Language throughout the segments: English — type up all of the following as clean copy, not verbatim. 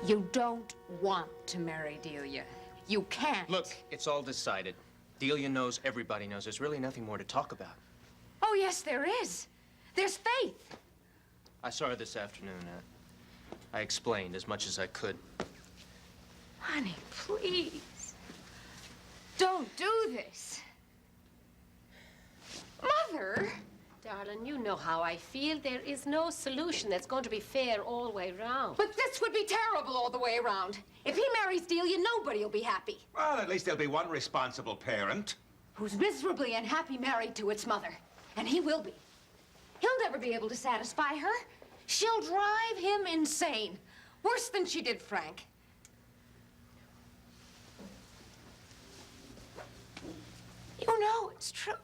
You don't want to marry Delia. You can't. Look, it's all decided. Delia knows, everybody knows. There's really nothing more to talk about. Oh, yes, there is. There's Faith. I saw her this afternoon. I explained as much as I could. Honey, please. Don't do this. Mother! Darling, you know how I feel. There is no solution that's going to be fair all the way round. But this would be terrible all the way around. If he marries Delia, nobody will be happy. Well, at least there'll be one responsible parent. Who's miserably unhappy married to its mother. And he will be. He'll never be able to satisfy her. She'll drive him insane. Worse than she did Frank. You know it's true.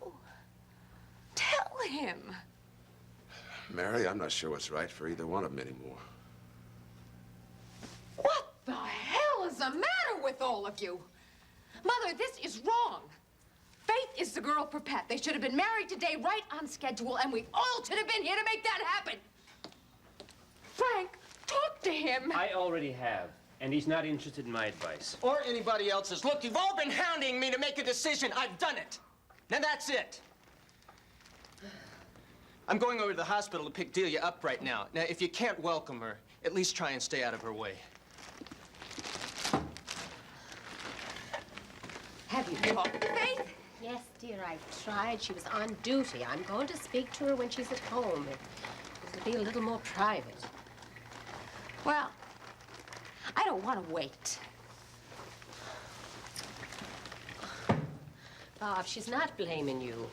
Tell him. Mary, I'm not sure what's right for either one of them anymore. What the hell is the matter with all of you? Mother, this is wrong. Faith is the girl for Pat. They should have been married today, right on schedule, and we all should have been here to make that happen. Frank, talk to him. I already have, and he's not interested in my advice. Or anybody else's. Look, you've all been hounding me to make a decision. I've done it. Now that's it. I'm going over to the hospital to pick Delia up right now. Now, if you can't welcome her, at least try and stay out of her way. Have you talked to Faith? Yes, dear, I've tried. She was on duty. I'm going to speak to her when she's at home. It'll be a little more private. Well, I don't want to wait. Bob, she's not blaming you.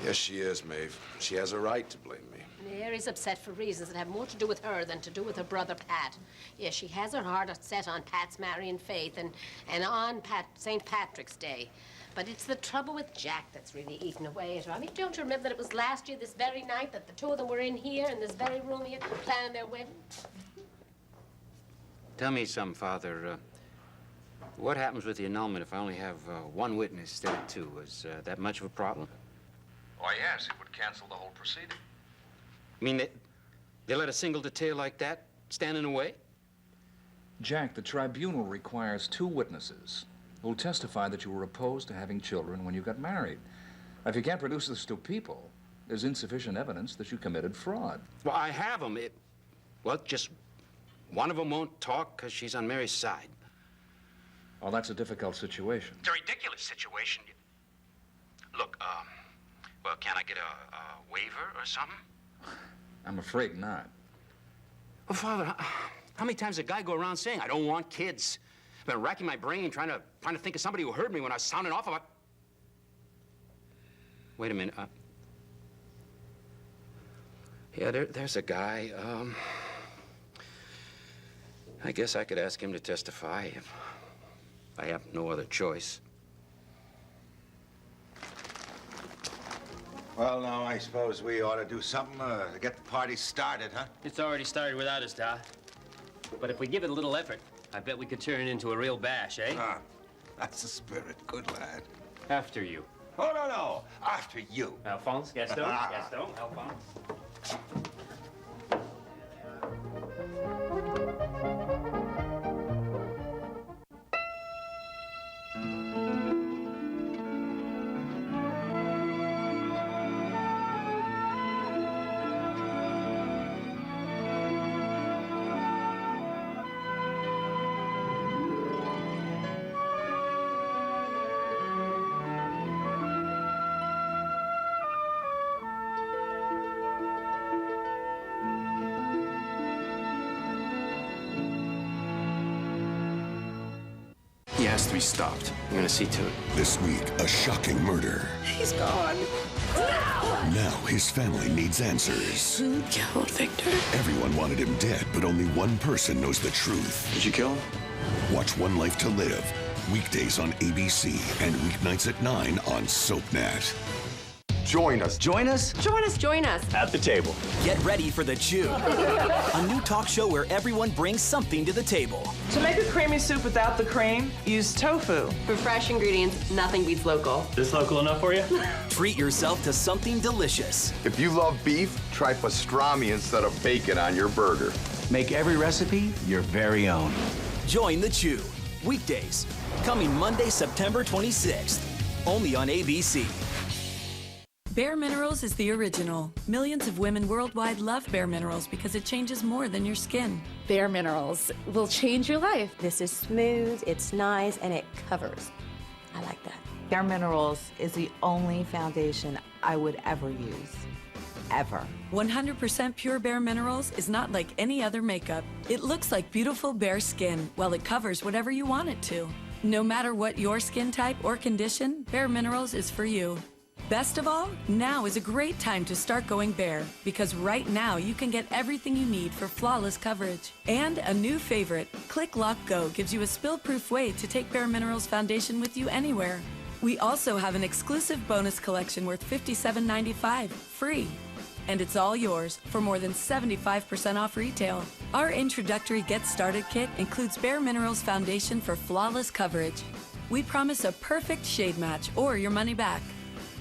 Yes, she is, Maeve. She has a right to blame me. Mary's upset for reasons that have more to do with her than to do with her brother, Pat. Yes, she has her heart set on Pat's marrying Faith and on St. Patrick's Day. But it's the trouble with Jack that's really eaten away at her. I mean, don't you remember that it was last year, this very night, that the two of them were in here, in this very room here, planning their wedding? Tell me something, Father. What happens with the annulment if I only have one witness instead of two? Is that much of a problem? Why, yes, it would cancel the whole proceeding. I mean, they let a single detail like that stand in the way? Jack, the tribunal requires two witnesses who will testify that you were opposed to having children when you got married. Now, if you can't produce this to people, there's insufficient evidence that you committed fraud. Well, I have them. Well, just one of them won't talk because she's on Mary's side. Well, that's a difficult situation. It's a ridiculous situation. Look, well, can I get a waiver or something? I'm afraid not. Well, Father, how many times did a guy go around saying, I don't want kids? I've been racking my brain trying to think of somebody who heard me when I was sounding off about... Wait a minute. Yeah, there's a guy. I guess I could ask him to testify if I have no other choice. Well, now, I suppose we ought to do something to get the party started, huh? It's already started without us, Da. But if we give it a little effort, I bet we could turn it into a real bash, eh? Ah, that's the spirit. Good lad. After you. Oh, no. After you. Alphonse, Gaston, Gaston, Alphonse. He has to be stopped. I'm gonna see to it. This week, a shocking murder. He's gone. Now his family needs answers. Who killed Victor? Everyone wanted him dead, but only one person knows the truth. Did you kill him? Watch One Life to Live. Weekdays on ABC and weeknights at 9 on SoapNet. Join us. Join us? Join us, join us. At the table. Get ready for The Chew, a new talk show where everyone brings something to the table. To make a creamy soup without the cream, use tofu. For fresh ingredients, nothing beats local. This local enough for you? Treat yourself to something delicious. If you love beef, try pastrami instead of bacon on your burger. Make every recipe your very own. Join the Chew. Weekdays. Coming Monday, September 26th. Only on ABC. Bare Minerals is the original. Millions of women worldwide love Bare Minerals because it changes more than your skin. Bare Minerals will change your life. This is smooth, it's nice, and it covers. I like that. Bare Minerals is the only foundation I would ever use. Ever. 100% pure Bare Minerals is not like any other makeup. It looks like beautiful bare skin while it covers whatever you want it to. No matter what your skin type or condition, Bare Minerals is for you. Best of all, now is a great time to start going bare because right now you can get everything you need for flawless coverage. And a new favorite, Click Lock Go, gives you a spill-proof way to take Bare Minerals foundation with you anywhere. We also have an exclusive bonus collection worth $57.95, free. And it's all yours for more than 75% off retail. Our introductory Get Started kit includes Bare Minerals foundation for flawless coverage. We promise a perfect shade match or your money back.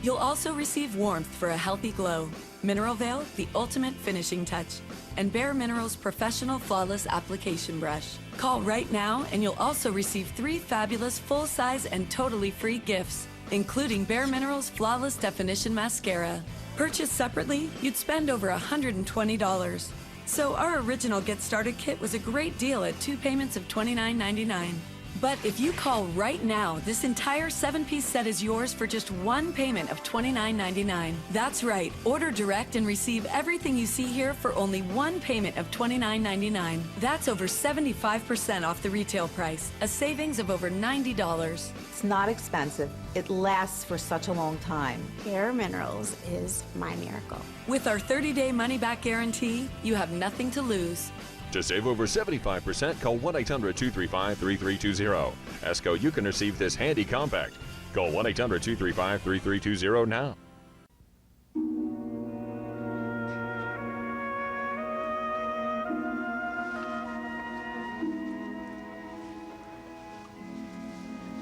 You'll also receive warmth for a healthy glow, Mineral Veil, the ultimate finishing touch, and Bare Minerals Professional Flawless Application Brush. Call right now and you'll also receive 3 fabulous full-size and totally free gifts, including Bare Minerals Flawless Definition Mascara. Purchased separately, you'd spend over $120. So our original Get Started kit was a great deal at 2 payments of $29.99. But if you call right now, this entire 7-piece set is yours for just 1 payment of $29.99. That's right. Order direct and receive everything you see here for only 1 payment of $29.99. That's over 75% off the retail price, a savings of over $90. It's not expensive. It lasts for such a long time. Bare Minerals is my miracle. With our 30-day money-back guarantee, you have nothing to lose. To save over 75%, call 1-800-235-3320. ESCO, you can receive this handy compact. Call 1-800-235-3320 now.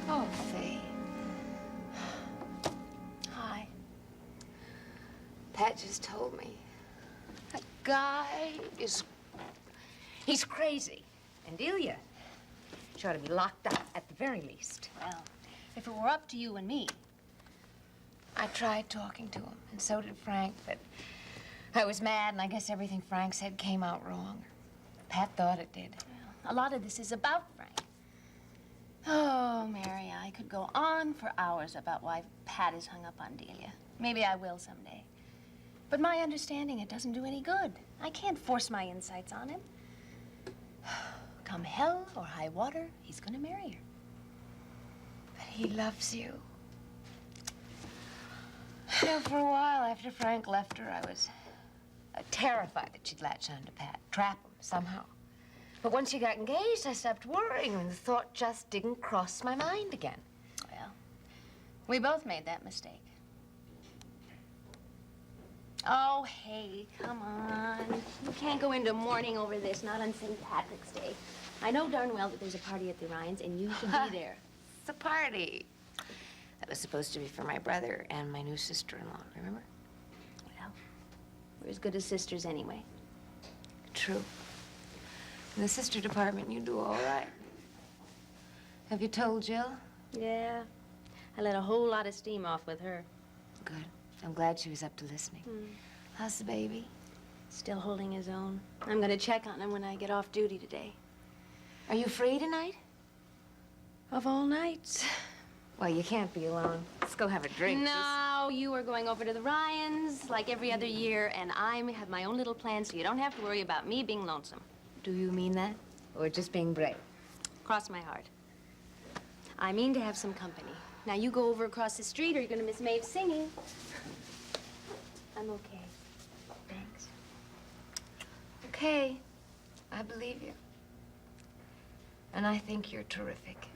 Oh, Faye. Hi. Pat just told me. That guy is... He's crazy. And Delia, she ought to be locked up at the very least. Well, if it were up to you and me. I tried talking to him, and so did Frank, but I was mad, and I guess everything Frank said came out wrong. Pat thought it did. Well, a lot of this is about Frank. Oh, Mary, I could go on for hours about why Pat is hung up on Delia. Maybe I will someday. But my understanding, it doesn't do any good. I can't force my insights on him. Come hell or high water, he's gonna marry her. But he loves you. You know, for a while after Frank left her, I was terrified that she'd latch on to Pat, trap him somehow. But once she got engaged, I stopped worrying, and the thought just didn't cross my mind again. Well, we both made that mistake. Oh, hey, come on. You can't go into mourning over this, not on St. Patrick's Day. I know darn well that there's a party at the Ryans, and you should be there. It's a party. That was supposed to be for my brother and my new sister-in-law, remember? Well, we're as good as sisters anyway. True. In the sister department, you do all right. Have you told Jill? Yeah. I let a whole lot of steam off with her. Good. I'm glad she was up to listening. How's the baby? Still holding his own. I'm gonna check on him when I get off duty today. Are you free tonight? Of all nights. Well, you can't be alone. Let's go have a drink. No, you are going over to the Ryans like every other year, and I have my own little plan, so you don't have to worry about me being lonesome. Do you mean that? Or just being brave? Cross my heart. I mean to have some company. Now, you go over across the street, or you're gonna miss Maeve singing. I'm okay. Thanks. Okay. I believe you. And I think you're terrific.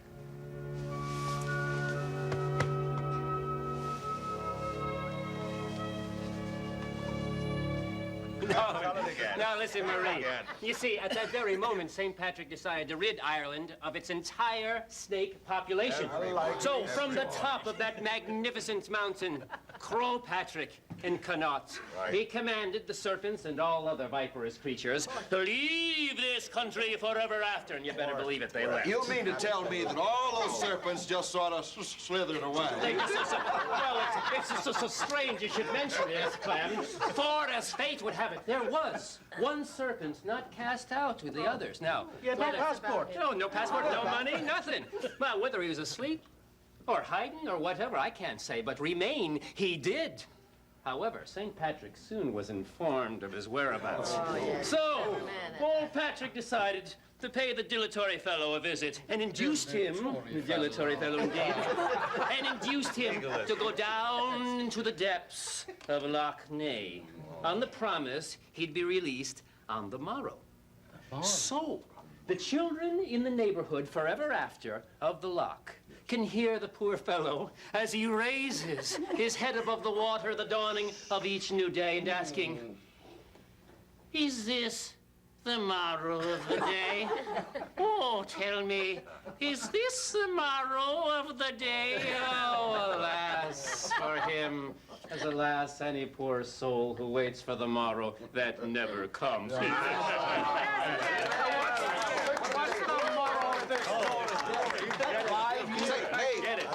Now, listen, Marie. You see, at that very moment, St. Patrick decided to rid Ireland of its entire snake population. So, from the top of that magnificent mountain, Crow Patrick in Connaught. Right. He commanded the serpents and all other viperous creatures to leave this country forever after, and you better believe it, they left. You mean to tell me that all those serpents just sort of slithered away? Well, it's so strange you should mention it, Clem. For as fate would have it, there was one serpent not cast out with the others. Now, he had no passport. No passport, no money, nothing. Well, whether he was asleep or hiding or whatever, I can't say, but remain he did. However, St. Patrick soon was informed of his whereabouts. So, old Patrick decided to pay the dilatory fellow a visit and induced him, the dilatory fellow indeed, and induced him to go down into the depths of Loch Ness on the promise he'd be released on the morrow. So, the children in the neighborhood forever after of the loch can hear the poor fellow as he raises his head above the water the dawning of each new day and asking, is this the morrow of the day? Oh, tell me, is this the morrow of the day? Oh, alas for him, as alas any poor soul who waits for the morrow that never comes. What's the moral of this story?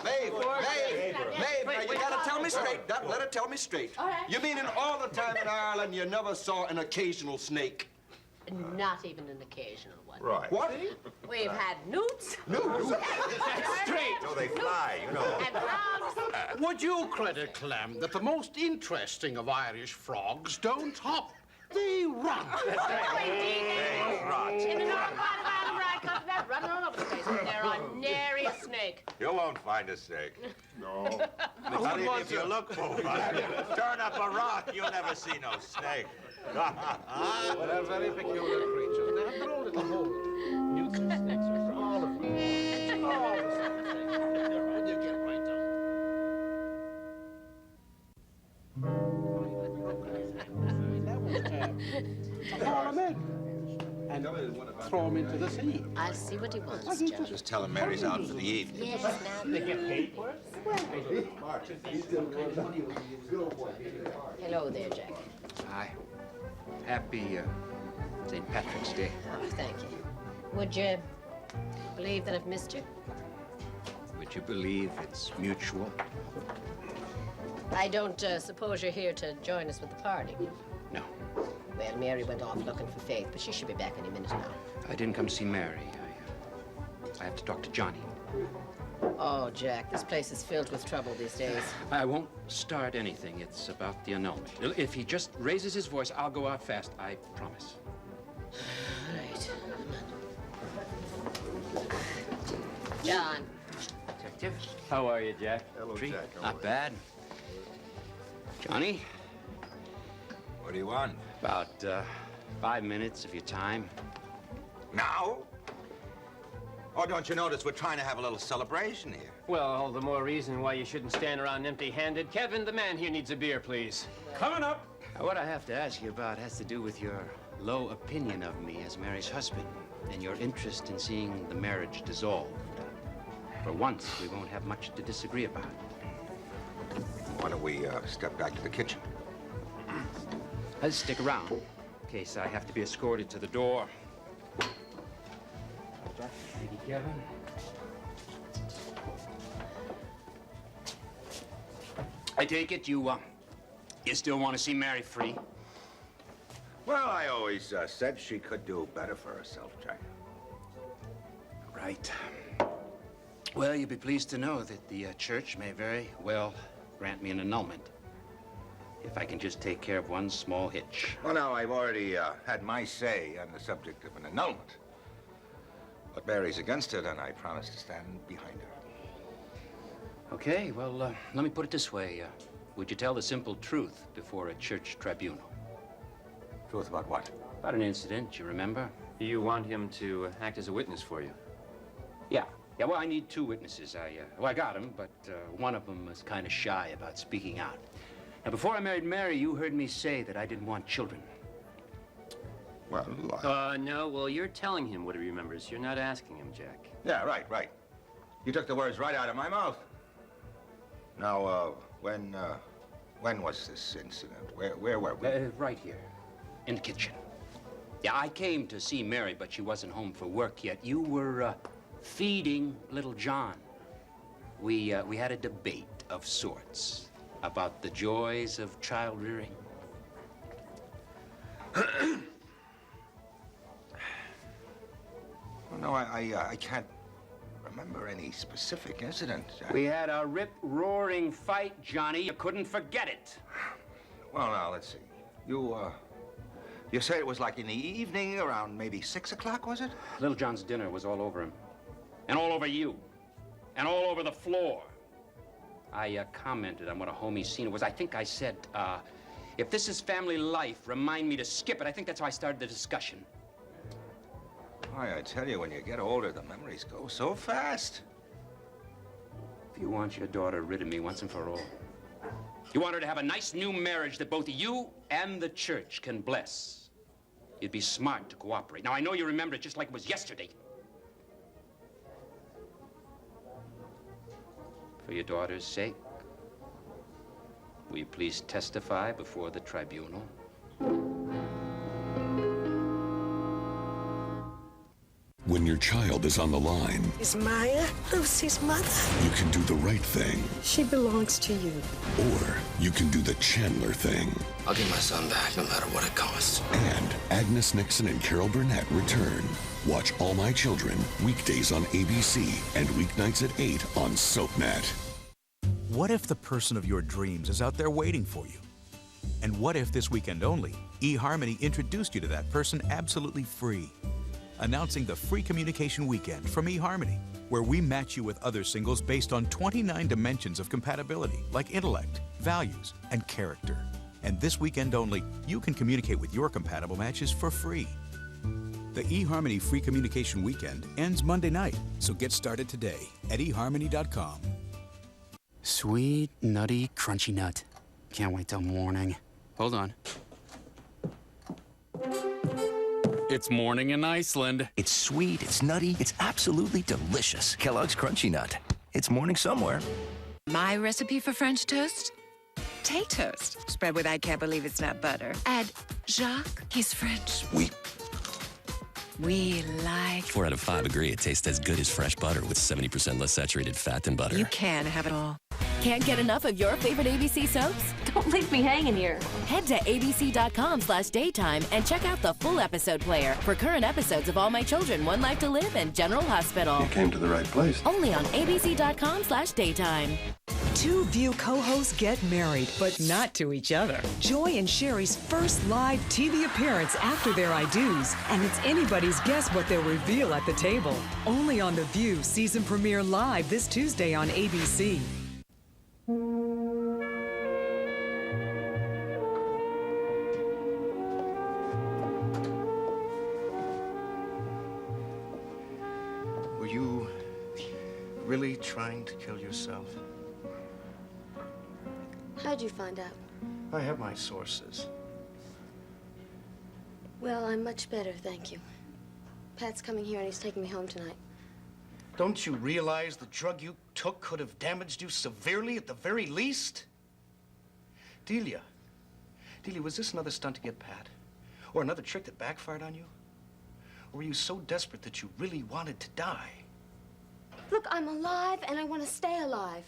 Babe, now you gotta tell me straight. Let her tell me straight. All right. You mean in all the time in Ireland you never saw an occasional snake? Not even an occasional one. Right. What? We've had newts. Newts? That's straight. So they fly, you know. And frogs. Would you credit, Clem, that the most interesting of Irish frogs don't hop? They run. In the north part of Ireland where I come from, running all over the place. And they're on nary a snake. You won't find a snake. No. Not even If you look for one, turn up a rock, you'll never see no snake. Well, they're very peculiar creatures. They have their own little holes. Newts and snakes are all of them. All the same thing. When you get right down. Haul him in and throw him into the sea. I'll see what he wants, John. Just tell him Mary's out for the evening. Yes, now. They get paid for it? Hello there, Jack. Hi. Happy St. Patrick's Day. Oh, thank you. Would you believe that I've missed you? Would you believe it's mutual? I don't suppose you're here to join us with the party. No. Well, Mary went off looking for Faith, but she should be back any minute now. I didn't come to see Mary. I have to talk to Johnny. Oh, Jack, this place is filled with trouble these days. I won't start anything. It's about the annulment. If he just raises his voice, I'll go out fast. I promise. All right. John. Detective. How are you, Jack? Hello, Tree. Jack. How Not are bad. Johnny, you? What do you want? about 5 minutes of your time. Now? Oh, don't you notice we're trying to have a little celebration here? Well, all the more reason why you shouldn't stand around empty-handed. Kevin, the man here needs a beer, please. Coming up. What I have to ask you about has to do with your low opinion of me as Mary's husband and your interest in seeing the marriage dissolved. For once, we won't have much to disagree about. Why don't we step back to the kitchen? I'll stick around in case I have to be escorted to the door. Thank you, Kevin. I take it you still want to see Mary free? Well, I always said she could do better for herself, Jack. Right. Well, you'll be pleased to know that the church may very well grant me an annulment if I can just take care of one small hitch. Well, now, I've already had my say on the subject of an annulment. But Mary's against it, and I promise to stand behind her. Okay, well, let me put it this way. Would you tell the simple truth before a church tribunal? Truth about what? About an incident, you remember? You want him to act as a witness for you? Yeah. Yeah, well, I need 2 witnesses. I got them, but one of them was kind of shy about speaking out. Now, before I married Mary, you heard me say that I didn't want children. Well, no, well, you're telling him what he remembers. You're not asking him, Jack. Yeah, right. You took the words right out of my mouth. Now, when When was this incident? Where were we? Right here, in the kitchen. Yeah, I came to see Mary, but she wasn't home for work yet. You were feeding little John. We had a debate of sorts about the joys of child rearing. Well, no, I can't remember any specific incident. We had a rip-roaring fight, Johnny. You couldn't forget it. Well, now, let's see. You said it was like in the evening, around maybe 6 o'clock, was it? Little John's dinner was all over him. And all over you. And all over the floor. I commented on what a homey scene it was. I think I said, if this is family life, remind me to skip it. I think that's how I started the discussion. Why, I tell you, when you get older, the memories go so fast. If you want your daughter rid of me once and for all, you want her to have a nice new marriage that both you and the church can bless, you'd be smart to cooperate. Now, I know you remember it just like it was yesterday. For your daughter's sake, will you please testify before the tribunal? When your child is on the line, Is Maya Lucy's mother? you can do the right thing, She belongs to you. or you can do the Chandler thing. I'll get my son back no matter what it costs. And Agnes Nixon and Carol Burnett return. Watch All My Children weekdays on ABC and weeknights at 8 on SoapNet. What if the person of your dreams is out there waiting for you? And what if this weekend only, eHarmony introduced you to that person absolutely free? Announcing the Free Communication Weekend from eHarmony, where we match you with other singles based on 29 dimensions of compatibility, like intellect, values, and character. And this weekend only, you can communicate with your compatible matches for free. The eHarmony Free Communication Weekend ends Monday night, so get started today at eHarmony.com. Sweet, nutty, crunchy nut. Can't wait till morning. Hold on. It's morning in Iceland. It's sweet, it's nutty, it's absolutely delicious. Kellogg's Crunchy Nut. It's morning somewhere. My recipe for French toast? Tay toast. Spread with I can't believe it's not butter. Add Jacques, he's French. We like... 4 out of 5 agree it tastes as good as fresh butter with 70% less saturated fat than butter. You can have it all. Can't get enough of your favorite ABC soaps? Don't leave me hanging here. Head to abc.com/daytime and check out the full episode player for current episodes of All My Children, One Life to Live, and General Hospital. You came to the right place. Only on abc.com/daytime. Two View co-hosts get married, but not to each other. Joy and Sherry's first live TV appearance after their I-dos, and it's anybody's guess what they'll reveal at the table. Only on The View season premiere live this Tuesday on ABC. Were you really trying to kill yourself? How'd you find out? I have my sources. Well, I'm much better, thank you. Pat's coming here and he's taking me home tonight. Don't you realize the drug you took could have damaged you severely at the very least? Delia, was this another stunt to get Pat? Or another trick that backfired on you? Or were you so desperate that you really wanted to die? Look, I'm alive and I want to stay alive.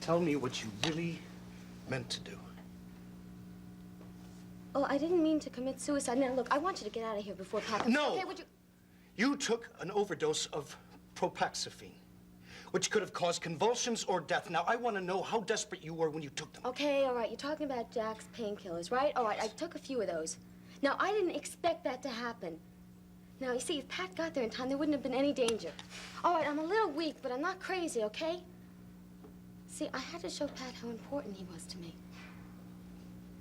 Tell me what you really meant to do. Oh, I didn't mean to commit suicide. Now, look, I want you to get out of here before Pat comes. No! Okay, would you... You took an overdose of Propaxifene, which could have caused convulsions or death. Now, I want to know how desperate you were when you took them. Okay, all right, you're talking about Jack's painkillers, right? All right, I took a few of those. Now, I didn't expect that to happen. Now, you see, if Pat got there in time, there wouldn't have been any danger. All right, I'm a little weak, but I'm not crazy, okay? See, I had to show Pat how important he was to me.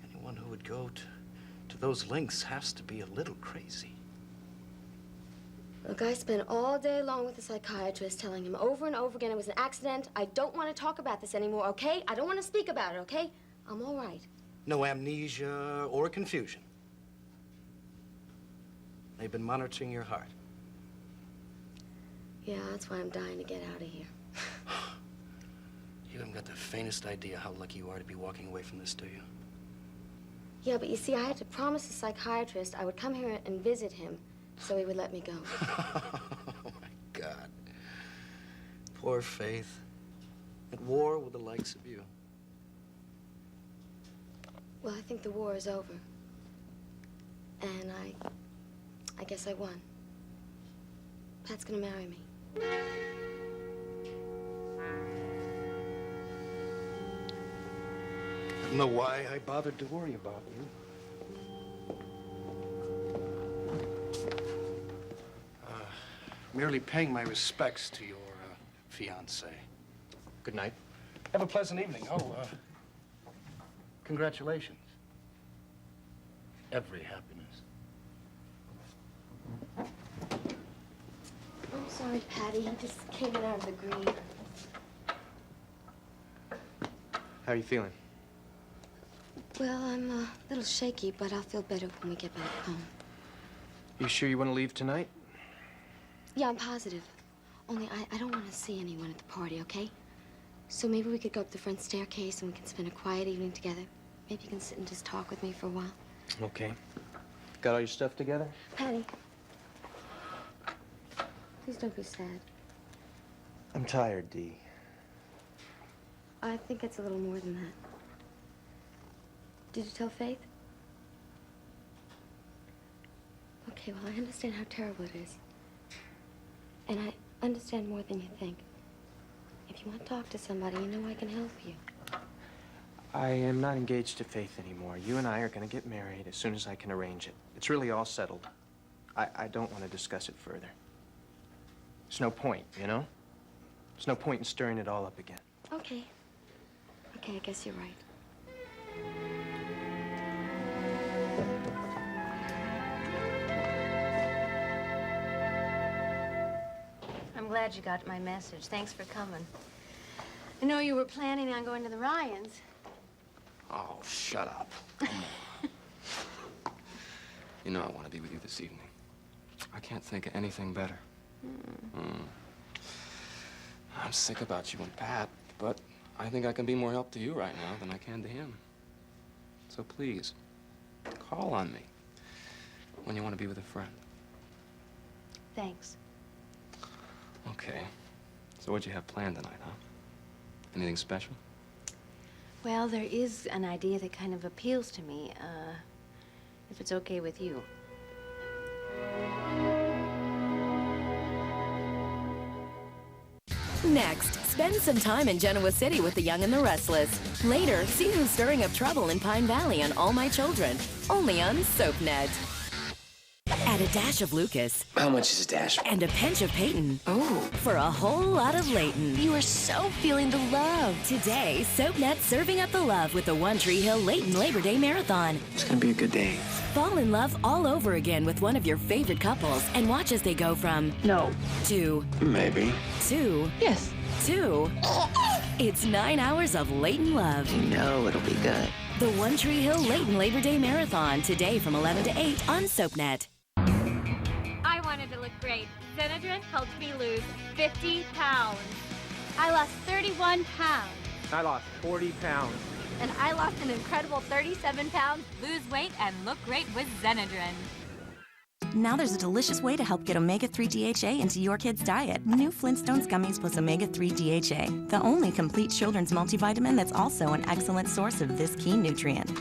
Anyone who would go to those lengths has to be a little crazy. Look, I spent all day long with the psychiatrist telling him over and over again it was an accident. I don't want to talk about this anymore, okay? I don't want to speak about it, okay? I'm all right. No amnesia or confusion. They've been monitoring your heart. Yeah, that's why I'm dying to get out of here. You haven't got the faintest idea how lucky you are to be walking away from this, do you? Yeah, but you see, I had to promise the psychiatrist I would come here and visit him so he would let me go. Oh, my God. Poor Faith. At war with the likes of you. Well, I think the war is over. And I guess I won. Pat's gonna marry me. I don't know why I bothered to worry about you. Merely paying my respects to your fiancé. Good night. Have a pleasant evening. Oh, congratulations. Every happiness. I'm sorry, Patty. He just came in out of the green. How are you feeling? Well, I'm a little shaky, but I'll feel better when we get back home. You sure you want to leave tonight? Yeah, I'm positive. Only I don't want to see anyone at the party, okay? So maybe we could go up the front staircase and we can spend a quiet evening together. Maybe you can sit and just talk with me for a while. Okay. Got all your stuff together? Patty. Please don't be sad. I'm tired, Dee. I think it's a little more than that. Did you tell Faith? Okay, well, I understand how terrible it is. And I understand more than you think. If you want to talk to somebody, you know I can help you. I am not engaged to Faith anymore. You and I are going to get married as soon as I can arrange it. It's really all settled. I don't want to discuss it further. There's no point, you know? There's no point in stirring it all up again. Okay. Okay, I guess you're right. I'm glad you got my message. Thanks for coming. I know you were planning on going to the Ryans. Oh, shut up. You know I want to be with you this evening. I can't think of anything better. I'm sick about you and Pat, but I think I can be more help to you right now than I can to him. So please, call on me when you want to be with a friend. Thanks. Okay. So what'd you have planned tonight, huh? Anything special? Well, there is an idea that kind of appeals to me, if it's okay with you. Next, spend some time in Genoa City with the Young and the Restless. Later, see who's stirring up trouble in Pine Valley on All My Children, only on SoapNet. Add a dash of Lucas. How much is a dash? And a pinch of Peyton. Oh. For a whole lot of Leighton. You are so feeling the love. Today, SoapNet serving up the love with the One Tree Hill Leighton Labor Day Marathon. It's gonna be a good day. Fall in love all over again with one of your favorite couples and watch as they go from no to Maybe. to yes to it's 9 hours of Leighton love. You know it'll be good. The One Tree Hill Leighton Labor Day Marathon today from 11 to 8 on SoapNet. I wanted to look great. Zenadrin helped me lose 50 pounds. I lost 31 pounds. I lost 40 pounds. And I lost an incredible 37 pounds. Lose weight and look great with Zenadrin. Now there's a delicious way to help get omega-3 DHA into your kid's diet. New Flintstones Gummies plus omega-3 DHA. The only complete children's multivitamin that's also an excellent source of this key nutrient.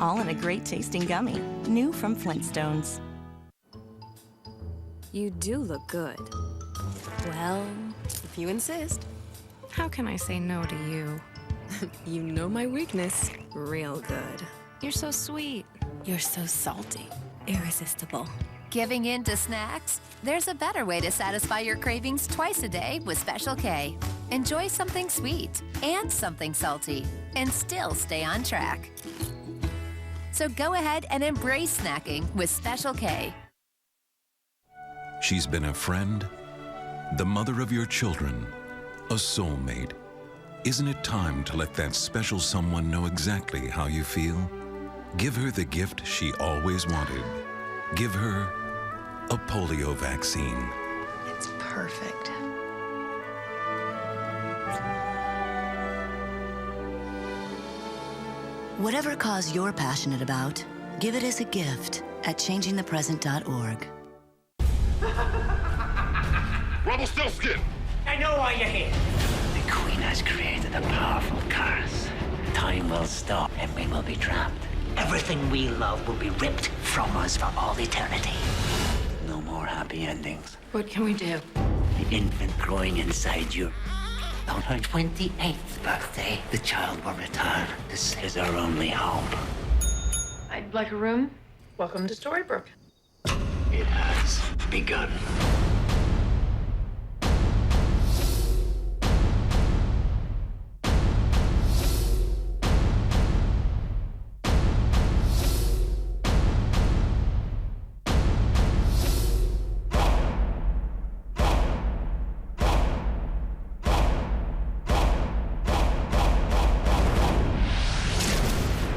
All in a great tasting gummy. New from Flintstones. You do look good. Well, if you insist. How can I say no to you? You know my weakness. Real good. You're so sweet. You're so salty. Irresistible. Giving in to snacks? There's a better way to satisfy your cravings twice a day with Special K. Enjoy something sweet and something salty and still stay on track. So go ahead and embrace snacking with Special K. She's been a friend, the mother of your children, a soulmate. Isn't it time to let that special someone know exactly how you feel? Give her the gift she always wanted. Give her a polio vaccine. It's perfect. perfect. Whatever cause you're passionate about, give it as a gift at changingthepresent.org. Rumpelstiltskin! I know why you're here. The Queen has created a powerful curse. Time will stop and we will be trapped. Everything we love will be ripped from us for all eternity. No more happy endings. What can we do? The infant growing inside you. On her 28th birthday, the child will return. This is our only hope. I'd like a room. Welcome to Storybrooke. It has begun.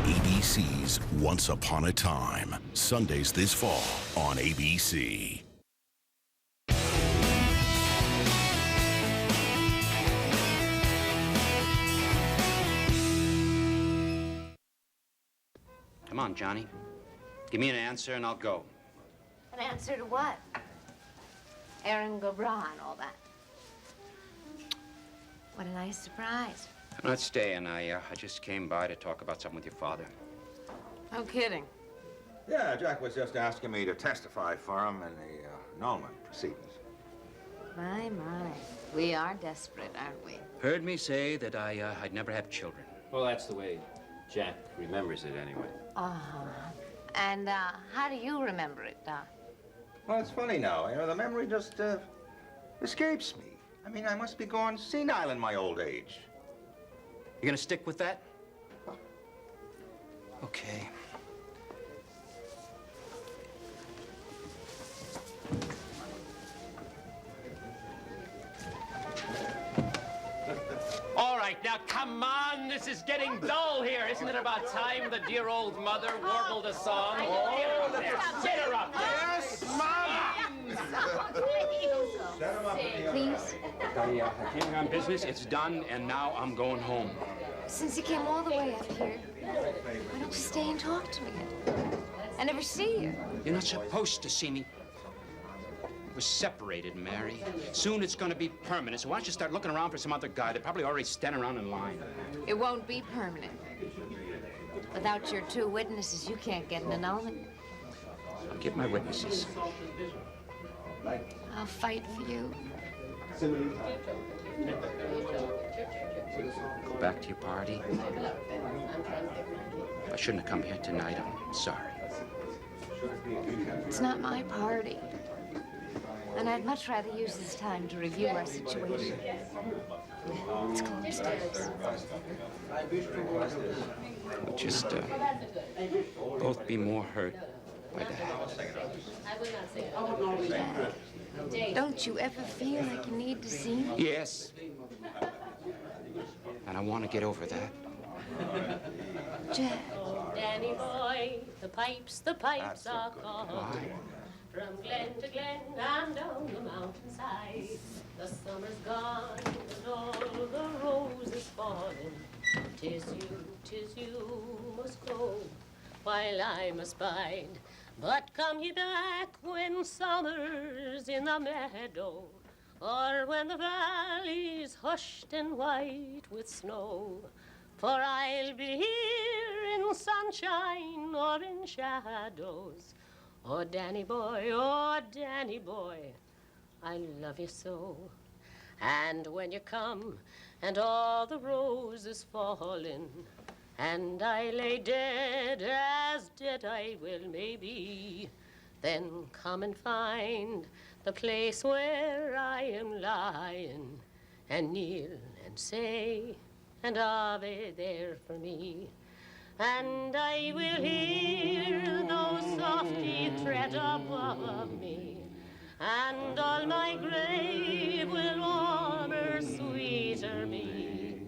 ABC's Once Upon a Time, Sundays this fall on ABC. Come on, Johnny. Give me an answer and I'll go. An answer to what? Aaron Gobra and all that. What a nice surprise. I'm not staying. I just came by to talk about something with your father. No kidding. Yeah, Jack was just asking me to testify for him in the annulment proceedings. My. We are desperate, aren't we? Heard me say that I'd never have children. Well, that's the way Jack remembers it anyway. Uh-huh. And how do you remember it, Doc? Well, it's funny now. You know, the memory just escapes me. I mean, I must be going senile in my old age. You gonna stick with that? Okay. All right, now come on. This is getting dull here. Isn't it about time the dear old mother warbled a song? Get her up there. Get her up there. Yes, Mom! Set him up. Please? I came here on business. It's done, and now I'm going home. Since you came all the way up here, why don't you stay and talk to me? I never see you. You're not supposed to see me. We're separated, Mary. Soon it's gonna be permanent, so why don't you start looking around for some other guy? They're probably already standing around in line. It won't be permanent. Without your two witnesses, you can't get an annulment. I'll give my witnesses. I'll fight for you. Go back to your party. I shouldn't have come here tonight. I'm sorry. It's not my party. And I'd much rather use this time to review our situation. Let's go upstairs. We'll just both be more hurt by that. Don't you ever feel like you need to see me? Yes. And I want to get over that. Jack. Danny boy, the pipes are calling. From glen to glen and down the mountainside. The summer's gone and all the roses falling. 'Tis you must go, while I must bide. But come ye back when summer's in the meadow, or when the valley's hushed and white with snow. For I'll be here in sunshine or in shadows. Oh, Danny boy, I love you so. And when you come and all the roses falling, and I lay dead as dead I will maybe, then come and find the place where I am lying, and kneel and say an Ave there for me. And I will hear those softly tread above me, and all my grave will warmer, sweeter be.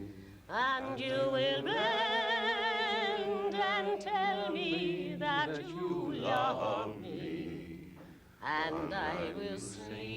And you will bend and tell me that you love me, and I will sleep